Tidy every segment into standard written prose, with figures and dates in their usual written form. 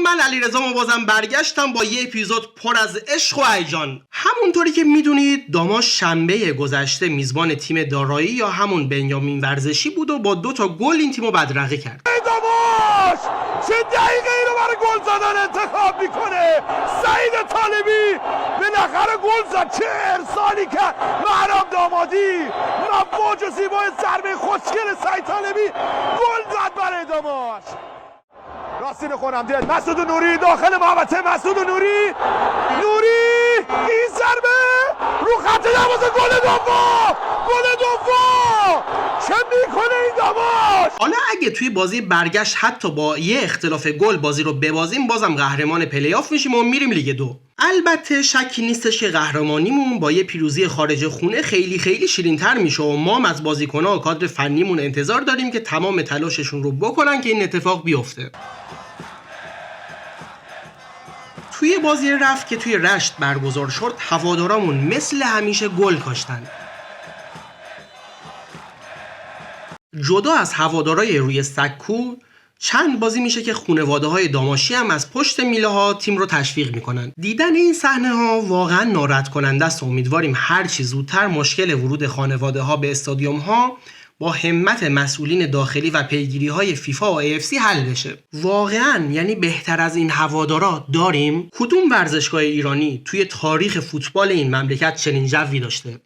من علیرضا بازم برگشتم با یه اپیزود پر از عشق و هیجان. همونطوری که میدونید داماش شنبه گذشته میزبان تیم دارایی یا همون بنیامین ورزشی بود و با 2 تا گل این تیمو بدرقه کرد. داماش چه دقیقه ای رو برای گل زدن انتخاب میکنه. سعید طالبی بالاخره گل زد. چه ارسالی کرد مهراب دامادی. مواج و زیبای ضربه خوشگل سعید طالبی گل زد برای داماش. راستین خونم دید مسعود نوری داخل محوطه. مسعود نوری این ضربه رو خط دروازه. گل دوم چه میکنه این داماش. حالا اگه توی بازی برگشت حتی با یه اختلاف گل بازی رو ببازیم بازم قهرمان پلی آف میشیم و میریم لیگ 2. البته شکی نیستش که قهرمانیمون با یه پیروزی خارج خونه خیلی شیرین‌تر میشه و ما هم از بازیکن‌ها و کادر فنیمون انتظار داریم که تمام تلاششون رو بکنن که این اتفاق بیفته. توی بازی رفت که توی رشت برگزار شد هوادارامون مثل همیشه گل کاشتن. جدا از هوادارای روی سکو چند بازی میشه که خانواده‌های داماشی هم از پشت میله ها تیم رو تشویق میکنن. دیدن این صحنه ها واقعا ناراحت کننده است و امیدواریم هر چی زودتر مشکل ورود خانواده ها به استادیوم ها با همت مسئولین داخلی و پیگیری های فیفا و AFC حل بشه. واقعا یعنی بهتر از این هوادارا داریم؟ کدوم ورزشگاه ایرانی توی تاریخ فوتبال این مملکت چنین جوی داشته؟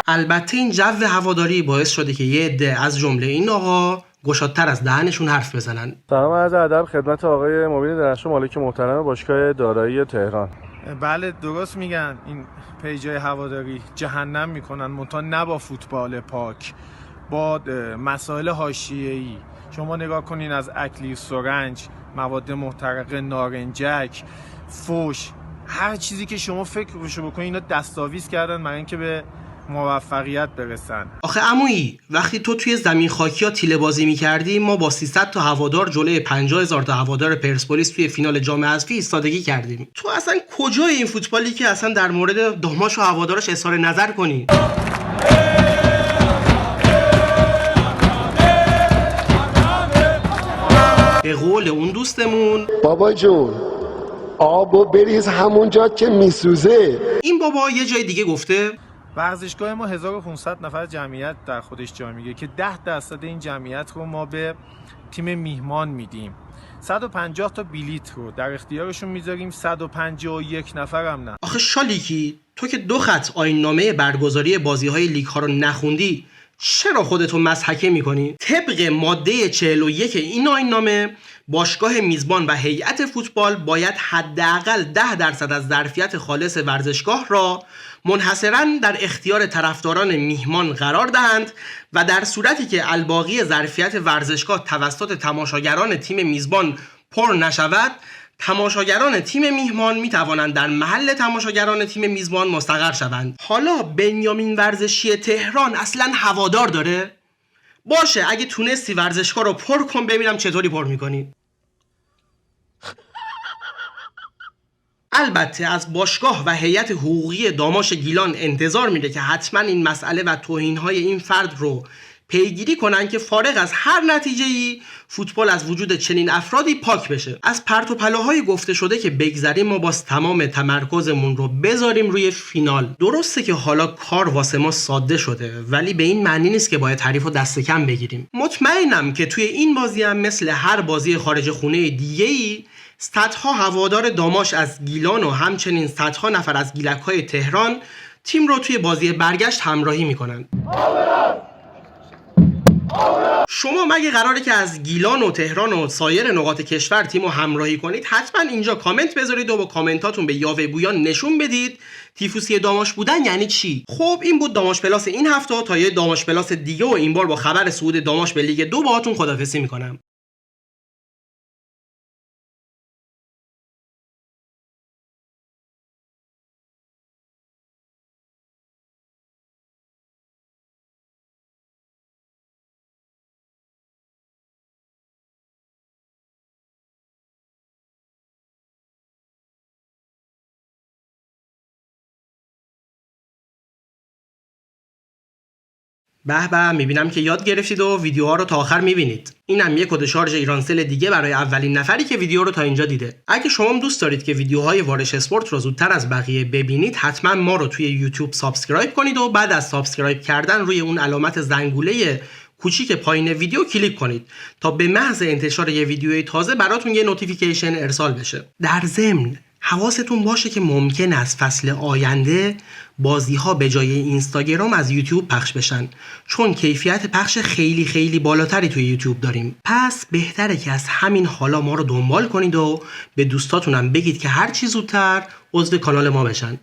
البته این جو هواداری باعث شده که یه عده از جمله این آقا گشادتر از دهنشون حرف بزنن. سلام عرض ادب خدمت آقای مبین درخشان مالک محترم باشگاه دارایی تهران. بله درست میگن این پیجای هواداری جهنم میکنن منتها نه با فوتبال پاک، با مسائل حاشیه‌ای. شما نگاه کنین از اکلی سرنج، مواد محترقه، نارنجک، فوش، هر چیزی که شما فکرشو بکنین اینا دستاویز کردن برای اینکه به موفقیت برسن. آخه عمویی وقتی تو توی زمین خاکی ها تیله بازی میکردی ما با 300 تا هوادار جلوی 50,000 تا هوادار پرسپولیس توی فینال جام حذفی ایستادگی کردیم. تو اصلا کجای این فوتبالی که اصلا در مورد داماش و هوادارش اظهار نظر کنی؟ به قول اون دوستمون بابا جون آبو بریز همونجا که میسوزه. این بابا یه جای دیگه گفته ورزشگاه ما 1500 نفر جمعیت در خودش جا میگه که 10% این جمعیت رو ما به تیم میهمان میدیم. 150 تا بلیت رو در اختیارشون میذاریم، 151 نفر هم نه. آخه شالیکی تو که 2 خط آیین‌نامه برگزاری بازی‌های لیگ ها رو نخوندی چرا خودتو مضحکه میکنی؟ طبق ماده 41 این آیین‌نامه باشگاه میزبان و هیئت فوتبال باید حداقل 10% از ظرفیت خالص ورزشگاه را منحصراً در اختیار طرفداران میهمان قرار دهند و در صورتی که الباقی ظرفیت ورزشگاه توسط تماشاگران تیم میزبان پر نشود تماشاگران تیم میهمان می توانند در محل تماشاگران تیم میزبان مستقر شوند. حالا بنیامین ورزشی تهران اصلا هوادار داره؟ باشه اگه تونستی ورزشگاه رو پر کن ببینم چطوری پر میکنی. البته از باشگاه و هیئت حقوقی داماش گیلان انتظار میره که حتما این مسئله و توهین‌های این فرد رو پیگیری کنن که فارغ از هر نتیجه‌ای فوتبال از وجود چنین افرادی پاک بشه. از پرت و پلاهای گفته شده که بگذریم ما باز تمام تمرکزمون رو بذاریم روی فینال. درسته که حالا کار واسه ما ساده شده ولی به این معنی نیست که باید حریفو دست کم بگیریم. مطمئنم که توی این بازی هم مثل هر بازی خارج خونه دیگه‌ای صدها هوادار داماش از گیلان و همچنین صدها نفر از گیلک‌های تهران تیم رو توی بازی برگشت همراهی میکنن. شما مگه قراره که از گیلان و تهران و سایر نقاط کشور تیمو همراهی کنید حتما اینجا کامنت بذارید و با کامنتاتون به یاوه بویان نشون بدید تیفوسی داماش بودن یعنی چی. خب این بود داماش پلاس این هفته. تا یه داماش پلاس دیگه و این بار با خبر صعود داماش به لیگ 2 باهاتون خداحافظی میکنم. به به، میبینم که یاد گرفتید و ویدیوها رو تا آخر میبینید. اینم یه کد شارژ ایرانسل دیگه برای اولین نفری که ویدیو رو تا اینجا دیده. اگه شما هم دوست دارید که ویدیوهای وارش اسپورت رو زودتر از بقیه ببینید، حتما ما رو توی یوتیوب سابسکرایب کنید و بعد از سابسکرایب کردن روی اون علامت زنگوله کوچیک پایین ویدیو کلیک کنید تا به محض انتشار یه ویدیوی تازه براتون یه نوتیفیکیشن ارسال بشه. در ضمن حواستون باشه که ممکن است فصل آینده بازی‌ها به جای اینستاگرام از یوتیوب پخش بشن، چون کیفیت پخش خیلی خیلی بالاتری توی یوتیوب داریم. پس بهتره که از همین حالا ما رو دنبال کنید و به دوستاتونم بگید که هر چی زودتر عضو کانال ما بشن.